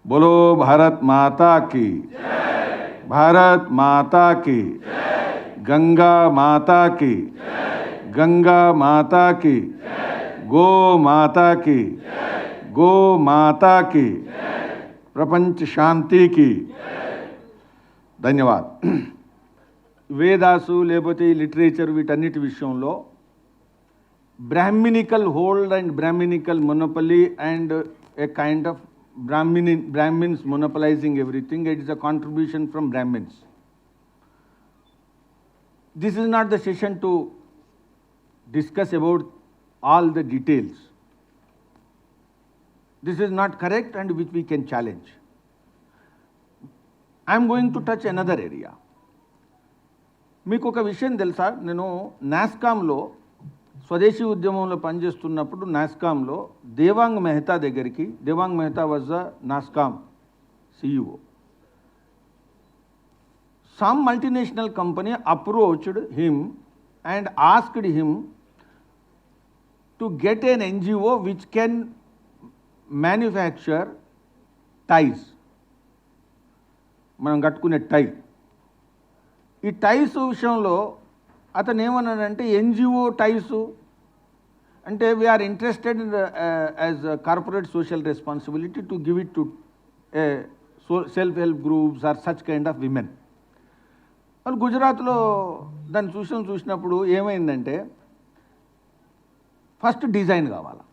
बोलो भारत माता की, भारत माता की, गंगा माता की, गंगा माता की, गो माता की, गो माता की, प्रपंच शांति की. ధన్యవాద్. వేదాసు లేకపోతే లిటరేచర్ వీటన్నిటి విషయంలో brahminical hold and brahminical monopoly and a kind of Brahmins monopolizing everything. It is a contribution from Brahmins. This is not the session to discuss about all the details. This is not correct and which we can challenge. I am going to touch another area. మీకు ఒక విషయం తెలుసా, నేను నాస్కామ్లో స్వదేశీ ఉద్యమంలో పనిచేస్తున్నప్పుడు నాస్కామ్లో దేవాంగ్ మెహతా దగ్గరికి, Devang Mehta was the NASSCOM CEO. Some multinational company approached him and asked him to get an NGO which can manufacture ties. మనం కట్టుకునే టై. ఈ టైస్ విషయంలో అతను ఏమన్నాడంటే NGO టైస్ అంటే we're interested as corporate social responsibility to give it to self help groups or such kind of women. వాళ్ళు గుజరాత్లో దాన్ని చూసినప్పుడు ఏమైందంటే ఫస్ట్ డిజైన్ కావాలి.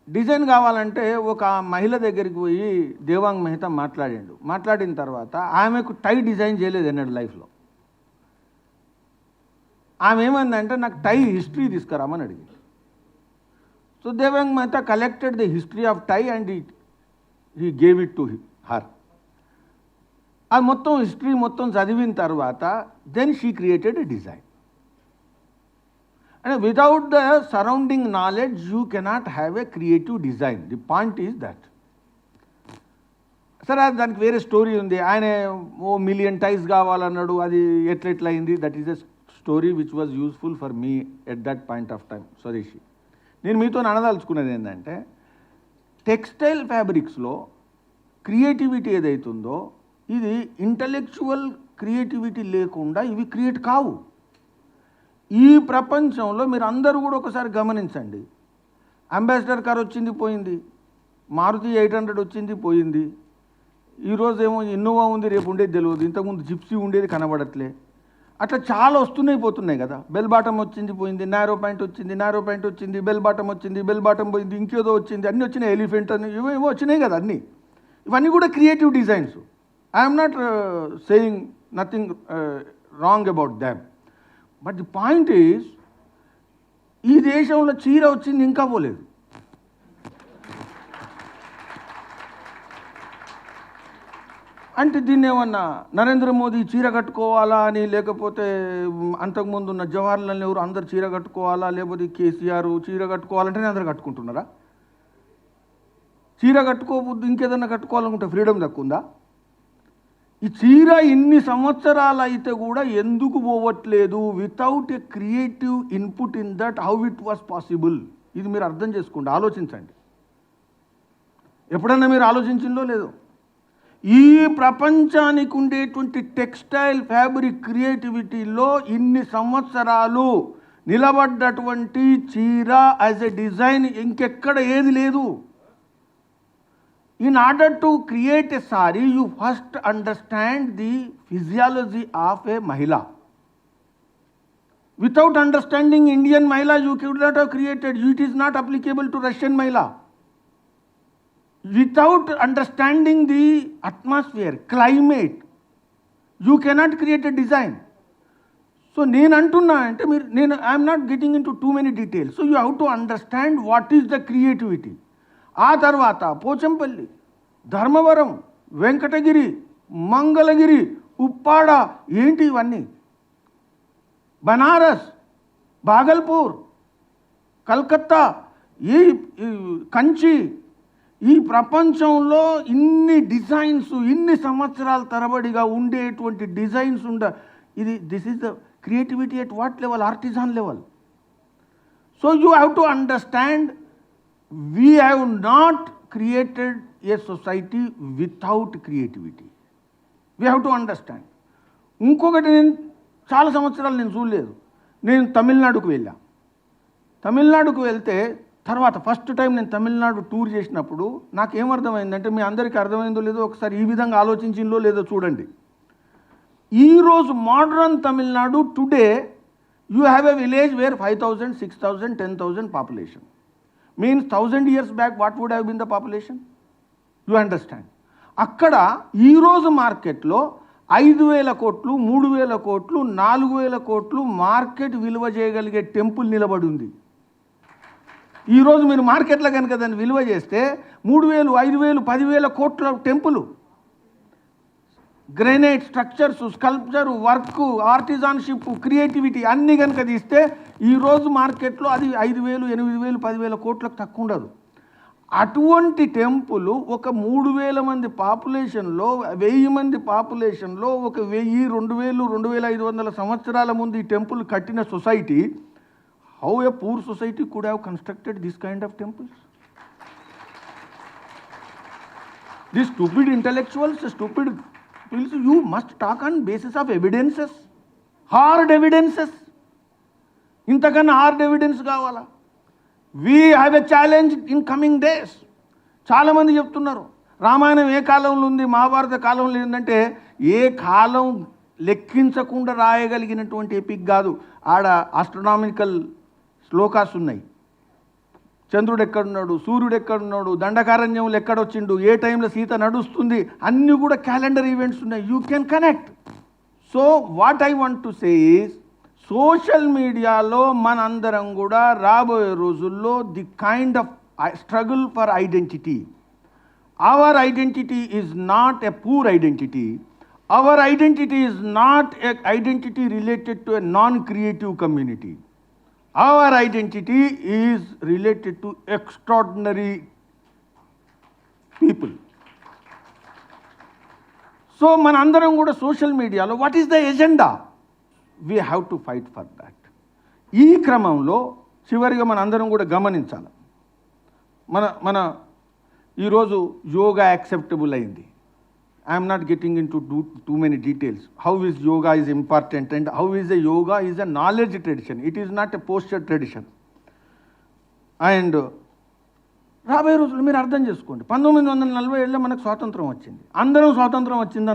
డిజైన్ కావాలంటే ఒక మహిళ దగ్గరికి పోయి దేవాంగ్ మెహతా మాట్లాడిన తర్వాత ఆమెకు టై డిజైన్ చేయలేదు అన్నాడు లైఫ్లో. ఆమె ఏమందంటే నాకు టై హిస్టరీ తీసుకురామని అడిగింది. So Devang Mehta collected the history of tie and he gave it to her. అది మొత్తం హిస్టరీ మొత్తం చదివిన తర్వాత then she created a design. And without the surrounding knowledge you cannot have a creative design. The point is that. సరే దానికి వేరే story ఉంది. ఆయన 1 million టైస్ కావాలన్నాడు, అది ఎట్లా అయింది. That is a story which was useful for me at that point of time. స్వదేశీ నేను మీతో అనదలుచుకున్నది ఏంటంటే టెక్స్టైల్ ఫ్యాబ్రిక్స్లో క్రియేటివిటీ ఏదైతుందో ఇది ఇంటలెక్చువల్ క్రియేటివిటీ లేకుండా ఇవి క్రియేట్ కావు. ఈ ప్రపంచంలో మీరు అందరూ కూడా ఒకసారి గమనించండి. అంబాసిడర్ కార్ వచ్చింది పోయింది, మారుతి 800 వచ్చింది పోయింది, ఈరోజేమో ఇన్నోవా ఉంది, రేపు ఉండేది తెలియదు, ఇంతకుముందు జిప్సీ ఉండేది కనబడట్లే. అట్లా చాలా పోతున్నాయి కదా. బెల్ బాటమ్ వచ్చింది పోయింది, నారో ప్యాంట్ వచ్చింది, బెల్ బాటమ్ వచ్చింది, బెల్ బాటమ్ పోయింది, ఇంకేదో వచ్చింది, అన్నీ వచ్చినాయి, ఎలిఫెంట్ అని ఇవేమో వచ్చినాయి కదా అన్నీ. ఇవన్నీ కూడా creative designs. I'm not saying nothing wrong about them. But the point is ఈ దేశంలో చీర వచ్చింది ఇంకా పోలేదు. అంటే దీన్ని ఏమన్నా నరేంద్ర మోదీ చీర కట్టుకోవాలా అని, లేకపోతే అంతకుముందు ఉన్న జవహర్లాల్ నెహ్రూ అందరు చీర కట్టుకోవాలా, లేకపోతే కేసీఆర్ చీర కట్టుకోవాలంటేనే అందరు కట్టుకుంటున్నారా? చీర కట్టుకోవద్దు ఇంకేదన్నా కట్టుకోవాలనుకుంటే ఫ్రీడమ్ తక్కువ ఉందా? ఈ చీర ఇన్ని సంవత్సరాలు అయితే కూడా ఎందుకు పోవట్లేదు? Without a creative input in that how it was possible. ఇది మీరు అర్థం చేసుకోండి, ఆలోచించండి. ఎప్పుడన్నా మీరు ఆలోచించిందో లేదో? ఈ ప్రపంచానికి ఉండేటువంటి టెక్స్టైల్ ఫ్యాబ్రిక్ క్రియేటివిటీలో ఇన్ని సంవత్సరాలు నిలబడ్డటువంటి చీర యాజ్ ఎ డిజైన్ ఇంకెక్కడ ఏది లేదు. In order to create a sari, you first understand the physiology of a mahila. Without understanding Indian mahila, you could not have created. It is not applicable to Russian mahila. Without understanding the atmosphere, climate, you cannot create a design. So, I am not getting into too many details. So, you have to understand what is the creativity. ఆ తర్వాత పోచంపల్లి, ధర్మవరం, వెంకటగిరి, మంగళగిరి, ఉప్పాడ, ఏంటి ఇవన్నీ, బనారస్, భాగల్పూర్, కల్కత్తా, ఈ కంచి, ఈ ప్రపంచంలో ఇన్ని designs, ఇన్ని సంవత్సరాల తరబడిగా ఉండేటువంటి designs this is the creativity at what level? Artisan level. So you have to understand we have not created A society without creativity. We have to understand. ఇంకొకటి, నేను చాలా సంవత్సరాలు నేను చూడలేదు. నేను తమిళనాడుకు వెళ్ళా. తమిళనాడుకు వెళ్తే తర్వాత ఫస్ట్ టైం నేను తమిళనాడు టూర్ చేసినప్పుడు నాకేమర్థమైందంటే, మీ అందరికీ అర్థమైందో లేదో ఒకసారి ఈ విధంగా ఆలోచించిందో లేదో చూడండి. ఈరోజు modern Tamil Nadu today you have a village where 5,000, 6,000, 10,000 population. Means 1,000 years back what would have been the population? You understand. అక్కడ ఈరోజు మార్కెట్లో 5,000 కోట్లు, 3,000 కోట్లు, 4,000 కోట్లు మార్కెట్ విలువ చేయగలిగే టెంపుల్ నిలబడి ఉంది. ఈరోజు మీరు మార్కెట్లో కనుక దాన్ని విలువ చేస్తే 3,000, 5,000, 10,000 కోట్ల temple, granite structures, sculpture work, artisanship, creativity అన్నీ కనుక తీస్తే ఈరోజు మార్కెట్లో అది 5,000, 8,000, 10,000 కోట్లకు తక్కువ ఉండదు. అటువంటి టెంపుల్ ఒక 3,000 మంది పాపులేషన్లో, 1,000 మంది పాపులేషన్లో, ఒక 1,000, 2,000, 2,500 సంవత్సరాల ముందు ఈ టెంపుల్ కట్టిన society, how a poor society could have constructed this kind of temples? These stupid intellectuals, stupid people, you must talk on basis of evidences, hard evidences. ఇంతకన్నా హార్డ్ ఎవిడెన్స్ కావాలా? We have a challenge in coming days. చాలామంది చెప్తున్నారు రామాయణం ఏ కాలంలో ఉంది, మహాభారత కాలంలో ఏంటంటే, ఏ కాలం లెక్కించకుండా రాయగలిగినటువంటి epic కాదు. ఆడ ఆస్ట్రనామికల్ శ్లోకాస్ ఉన్నాయి. చంద్రుడు ఎక్కడున్నాడు, సూర్యుడు ఎక్కడున్నాడు, దండకారణ్యములు ఎక్కడొచ్చిండు, ఏ టైంలో సీత నడుస్తుంది, అన్నీ కూడా క్యాలెండర్ ఈవెంట్స్ ఉన్నాయి. You can connect. So what I want to say is, social మీడియాలో మనందరం కూడా రాబోయే రోజుల్లో the kind of struggle for identity. Our identity is not a poor identity. Our identity is not a identity related to a non creative community. Our identity is related to extraordinary people. So, manandaram kuda social media lo what is the agenda? We have to fight for that. Ee kramamlo chivariga manandaram kuda gamaninchali. Mana ee roju yoga acceptable ayindi. I am not getting into too many details. How is yoga is important and how is a yoga is a knowledge tradition. It is not a posture tradition. And రాబోయే రోజులు మీరు అర్థం చేసుకోండి. 1947లో మనకు స్వాతంత్రం వచ్చింది. అందరం స్వాతంత్రం వచ్చింది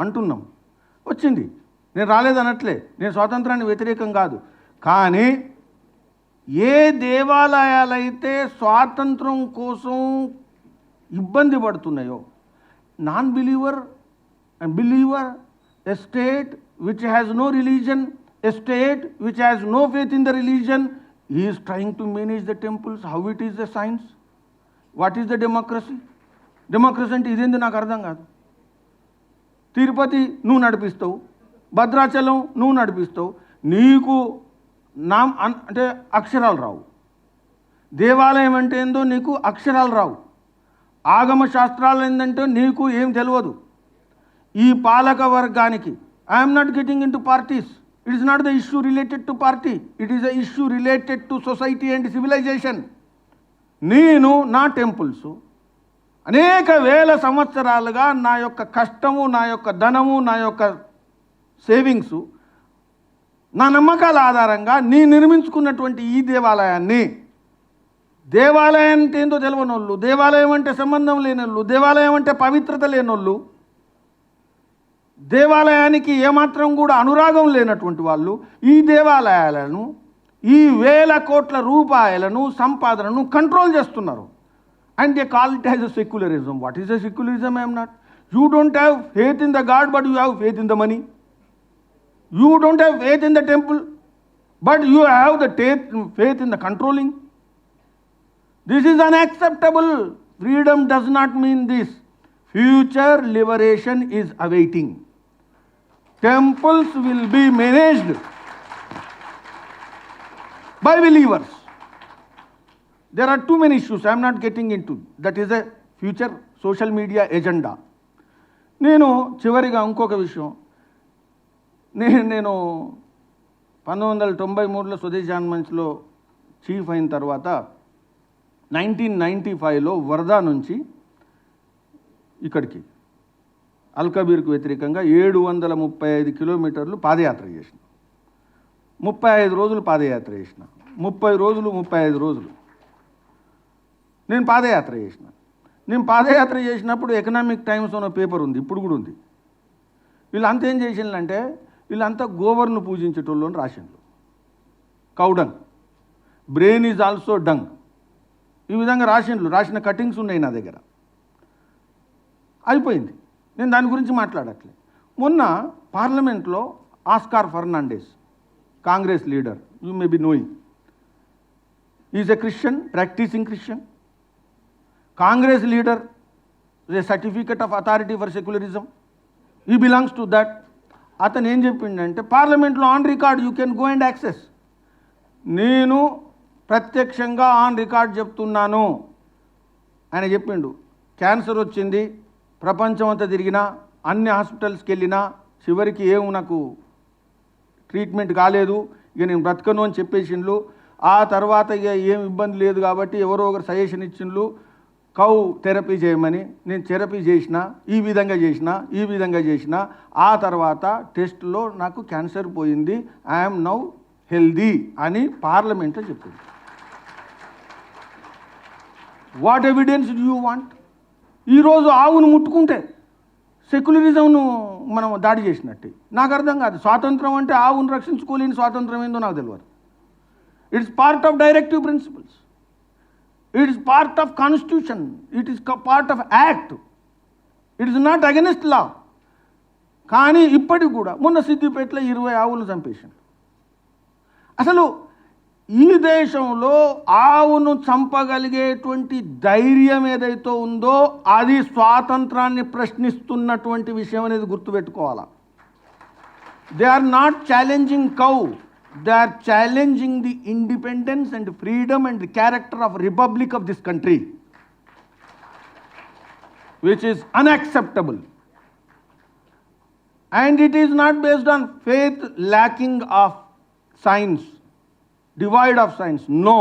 అంటున్నాం. వచ్చింది, నేను రాలేదనట్లే, నేను స్వాతంత్రానికి వ్యతిరేకం కాదు. కానీ ఏ దేవాలయాలైతే స్వాతంత్రం కోసం ఇబ్బంది పడుతున్నాయో, non-believer and believer, a state which has no religion, a state which has no faith in the religion, he is trying to manage the temples. How it is the science? What is the democracy? Democracy అంటే ఇదేంది నాకు అర్థం కాదు. తిరుపతి నువ్వు నడిపిస్తావు, భద్రాచలం నువ్వు నడిపిస్తావు, నీకు అంటే అక్షరాలు రావు. దేవాలయం అంటే ఏందో నీకు అక్షరాలు రావు. ఆగమ శాస్త్రాలు ఏంటంటే నీకు ఏం తెలియదు. ఈ పాలక వర్గానికి, I'm not getting into parties, it is not the issue related to party, it is the issue related to society and civilization. నేను నా టెంపుల్స్ అనేక వేల సంవత్సరాలుగా నా యొక్క కష్టము, నా యొక్క ధనము, నా యొక్క సేవింగ్స్, నా నమ్మకాల ఆధారంగా నేను నిర్మించుకున్నటువంటి ఈ దేవాలయాన్ని, దేవాలయం అంటే ఏందో తెలియనోళ్ళు, దేవాలయం అంటే సంబంధం లేనోళ్ళు, దేవాలయం అంటే పవిత్రత లేనోళ్ళు, దేవాలయానికి ఏమాత్రం కూడా అనురాగం లేనటువంటి వాళ్ళు ఈ దేవాలయాలను, ఈ వేల కోట్ల రూపాయలను సంపాదనను కంట్రోల్ చేస్తున్నారు. And they call it as a secularism. What is a secularism? I'm not. You don't have faith in the God but you have faith in the money. You don't have faith in the temple but you have the faith in the controlling. This is unacceptable. Freedom does not mean this. Future liberation is awaiting. Temples will be managed by believers. There are too many issues I am not getting into. That is a future social media agenda. నేను చివరిగా ఇంకొక విషయం, నేను 1993లో Swades జాన్మంచ్లో chief అయిన తర్వాత 1995లో వర్ధా నుంచి ఇక్కడికి అల్కబీర్కు వ్యతిరేకంగా 735 కిలోమీటర్లు పాదయాత్ర చేసిన, 35 రోజులు పాదయాత్ర చేసిన, 30 రోజులు 35 రోజులు నేను పాదయాత్ర చేసిన. నేను పాదయాత్ర చేసినప్పుడు ఎకనామిక్ టైమ్స్ అనే పేపర్ ఉంది, ఇప్పుడు కూడా ఉంది. వీళ్ళంతా ఏం చేసిందంటే వీళ్ళంతా గోవర్ను పూజించేటోళ్ళు అని రాసిండ్రు. Cow dung, brain is also dung, ఈ విధంగా రాసిండ్రు. రాసిన కటింగ్స్ ఉన్నాయి నా దగ్గర. అయిపోయింది, నేను దాని గురించి మాట్లాడట్లే. మొన్న పార్లమెంట్లో Oscar Fernandes, Congress leader, you may be knowing, is a Christian, practising Christian. Congress leader, a certificate of authority for secularism. He belongs to that. అతను ఏం చెప్పిండంటే పార్లమెంట్లో on record you can go and access. నేను ప్రత్యక్షంగా ఆన్ రికార్డ్ చెప్తున్నాను ఆయన చెప్పిండు. Cancer వచ్చింది, ప్రపంచం అంతా తిరిగినా, అన్ని హాస్పిటల్స్కి వెళ్ళినా, చివరికి నాకు ట్రీట్మెంట్ కాలేదు, ఇక నేను బ్రతకను అని చెప్పేసిండ్లు. ఆ తర్వాత ఇక ఏం ఇబ్బంది లేదు కాబట్టి ఎవరో ఒకరు సజెషన్ ఇచ్చిండ్లు, కౌ థెరపీ చేయమని. నేను థెరపీ చేసిన, ఈ విధంగా చేసిన. ఆ తర్వాత టెస్ట్లో నాకు క్యాన్సర్ పోయింది, ఐఎమ్ నౌ హెల్దీ అని పార్లమెంట్లో చెప్పింది. What evidence do you want? ఈరోజు ఆవును ముట్టుకుంటే సెక్యులరిజంను మనం దాడి చేసినట్టే. నాకు అర్థం కాదు, స్వాతంత్రం అంటే ఆవును రక్షించుకోలేని స్వాతంత్రం ఏందో నాకు తెలియదు. It's part of directive principles, it is part of constitution, it is part of act, it is not against law. కానీ ఇప్పటికి కూడా మొన్న సిద్దిపేటలో 20 ఆవులను చంపేసింది. అసలు ఈ దేశంలో ఆవును చంపగలిగేటువంటి ధైర్యం ఏదైతే ఉందో అది స్వాతంత్రాన్ని ప్రశ్నిస్తున్నటువంటి విషయం అనేది గుర్తుపెట్టుకోవాలా. They are not challenging cow, they are challenging the independence and freedom and the character of republic of this country, which is unacceptable. And it is not based on faith lacking of science, devoid of science. No,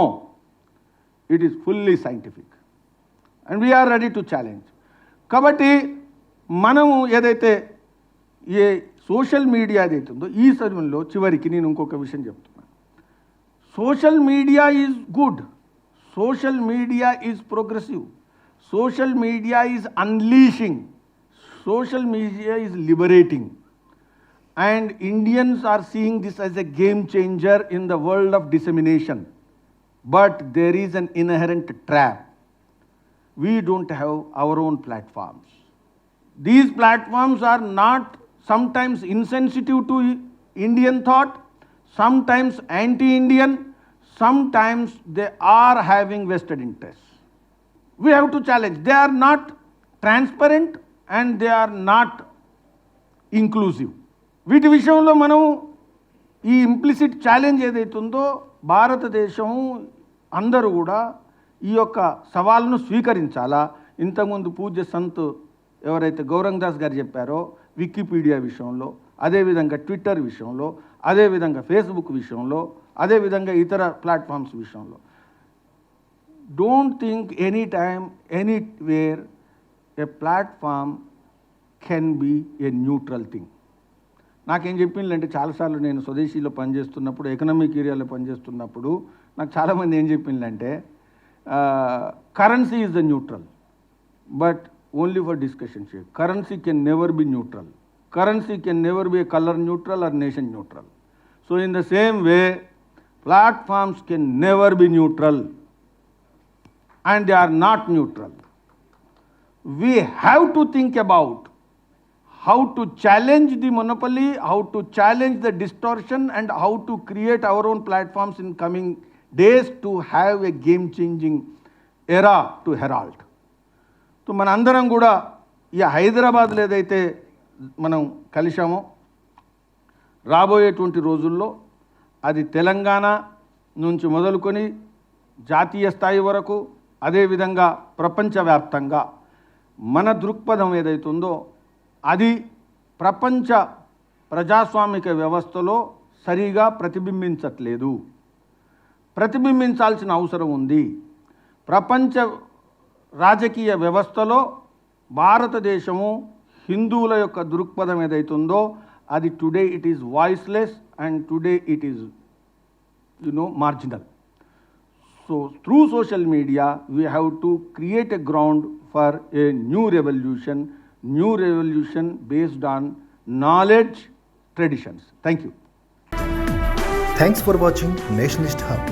it is fully scientific and we are ready to challenge. కాబట్టి మనము ఏదైతే ఏ social media ఏదైతే ఉందో ఈ సమయంలో చివరికి నేను ఇంకొక విషయం చెప్తున్నాను. Social media is good, social media is progressive, social media is unleashing, social media is liberating. And Indians are seeing this as a game changer in the world of dissemination. But there is an inherent trap. We don't have our own platforms. These platforms are not sometimes insensitive to Indian thought, sometimes anti-Indian, sometimes they are having vested interests. We have to challenge. They are not transparent and they are not inclusive. వీటి విషయంలో మనం ఈ implicit challenge ఏదైతే ఉందో భారతదేశం అందరూ కూడా ఈ యొక్క సవాల్ను స్వీకరించాలా. ఇంతకుముందు పూజ్య సంత్ ఎవరైతే గౌరంగ్ దాస్ గారు చెప్పారో వికీపీడియా విషయంలో, అదేవిధంగా ట్విట్టర్ విషయంలో, అదేవిధంగా ఫేస్బుక్ విషయంలో, అదేవిధంగా ఇతర ప్లాట్ఫామ్స్ విషయంలో, don't think any time anywhere a platform can be a neutral thing. నాకేం చెప్పిందంటే చాలాసార్లు నేను స్వదేశీలో పనిచేస్తున్నప్పుడు, ఎకనామిక్ ఏరియాలో పనిచేస్తున్నప్పుడు నాకు చాలామంది ఏం చెప్పిందంటే currency is the neutral, but only for discussion sake. Currency can never be neutral. Currency can never be a color neutral or nation neutral. So in the same way, platforms can never be neutral, and they are not neutral. We have to think about how to challenge the monopoly, how to challenge the distortion, and how to create our own platforms in coming days to have a game changing era to herald. So మన అందరం కూడా ఈ హైదరాబాద్లో ఏదైతే మనం కలిశామో రాబోయేటువంటి రోజుల్లో అది తెలంగాణ నుంచి మొదలుకొని జాతీయ స్థాయి వరకు, అదేవిధంగా ప్రపంచవ్యాప్తంగా మన దృక్పథం ఏదైతే ఉందో అది ప్రపంచ ప్రజాస్వామిక వ్యవస్థలో సరిగా ప్రతిబింబించట్లేదు. ప్రతిబింబించాల్సిన అవసరం ఉంది. ప్రపంచ రాజకీయ వ్యవస్థలో భారతదేశము హిందువుల యొక్క దృక్పథం ఏదైతుందో అది today it is voiceless and today it is marginal. So through social media, we have to create a ground for a new revolution based on knowledge, traditions. Thank you. Thanks for watching Nationalist Hub.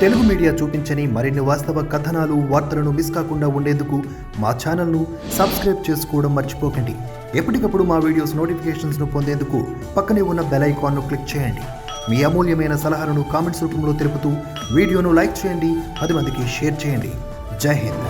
Telugu media చూపించని మరిన్ని వాస్తవ కథనాలు వార్తలను miss కాకుండా ఉండేందుకు మా ఛానల్ను subscribe చేసుకోవడం మర్చిపోకండి. ఎప్పటికప్పుడు మా వీడియోస్ నోటిఫికేషన్స్ను పొందేందుకు పక్కనే ఉన్న బెల్ ఐకాన్ను క్లిక్ చేయండి. మీ అమూల్యమైన సలహాలను కామెంట్స్ రూపంలో తెలుపుతూ వీడియోను లైక్ చేయండి, 10 మందికి షేర్ చేయండి. జై హింద్.